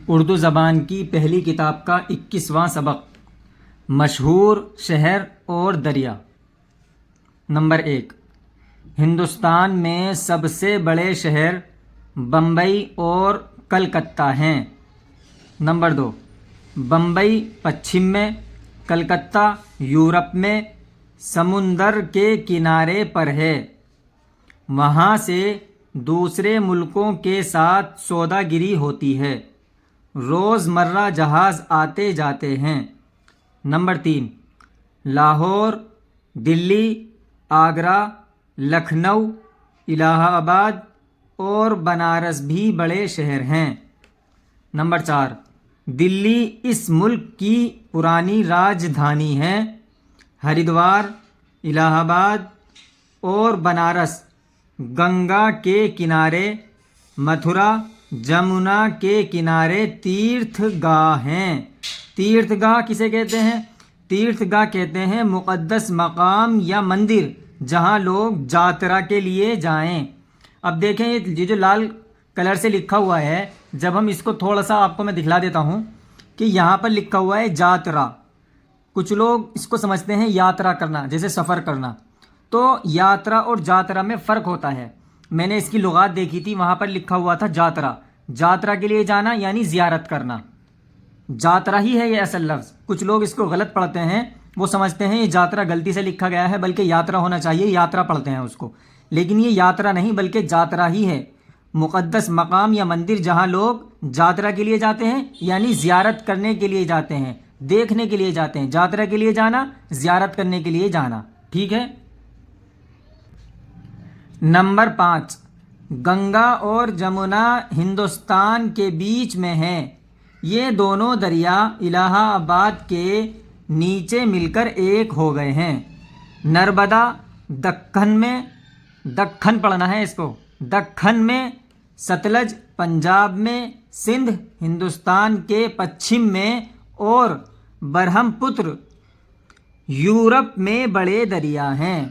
اردو زبان کی پہلی کتاب کا 21واں سبق، مشہور شہر اور دریا۔ نمبر 1، ہندوستان میں سب سے بڑے شہر بمبئی اور کلکتہ ہیں۔ نمبر 2، بمبئی پچھم میں، کلکتہ یورپ میں سمندر کے کنارے پر ہے۔ وہاں سے دوسرے ملکوں کے ساتھ سودا گری ہوتی ہے۔ روزمرہ جہاز آتے جاتے ہیں۔ نمبر 3، لاہور، دلی، آگرہ، لکھنؤ، الہ آباد اور بنارس بھی بڑے شہر ہیں۔ نمبر 4، دلی اس ملک کی پرانی راجدھانی ہے۔ ہریدوار، الہ آباد اور بنارس گنگا کے کنارے، متھرا جمنا کے کنارے تیرتھ گاہ ہیں۔ تیرتھ گاہ کسے کہتے ہیں؟ تیرتھ گاہ کہتے ہیں مقدس مقام یا مندر جہاں لوگ یاترا کے لیے جائیں۔ اب دیکھیں یہ جو لال کلر سے لکھا ہوا ہے، جب ہم اس کو تھوڑا سا آپ کو میں دکھلا دیتا ہوں کہ یہاں پر لکھا ہوا ہے یاترا۔ کچھ لوگ اس کو سمجھتے ہیں یاترا کرنا، جیسے سفر کرنا۔ تو یاترا اور جاترا میں فرق ہوتا ہے۔ میں نے اس کی لغات دیکھی تھی، وہاں پر لکھا ہوا تھا جاترا۔ جاترا کے لیے جانا یعنی زیارت کرنا، جاترا ہی ہے یہ اصل لفظ۔ کچھ لوگ اس کو غلط پڑھتے ہیں، وہ سمجھتے ہیں یہ جاترا غلطی سے لکھا گیا ہے، بلکہ یاترا ہونا چاہیے، یاترا پڑھتے ہیں اس کو، لیکن یہ یاترا نہیں بلکہ جاترا ہی ہے۔ مقدس مقام یا مندر جہاں لوگ جاترا کے لیے جاتے ہیں، یعنی زیارت کرنے کے لیے جاتے ہیں، دیکھنے کے لیے جاتے ہیں۔ جاترا کے لیے جانا، زیارت کرنے کے لیے جانا، ٹھیک ہے۔ نمبر 5، گنگا اور جمنا ہندوستان کے بیچ میں ہیں۔ یہ دونوں دریا الہ آباد کے نیچے مل کر ایک ہو گئے ہیں۔ نرمدا دکن میں، دکن پڑھنا ہے اس کو، دکن میں، ستلج پنجاب میں، سندھ ہندوستان کے پچھم میں اور برہم پتر یورپ میں بڑے دریا ہیں۔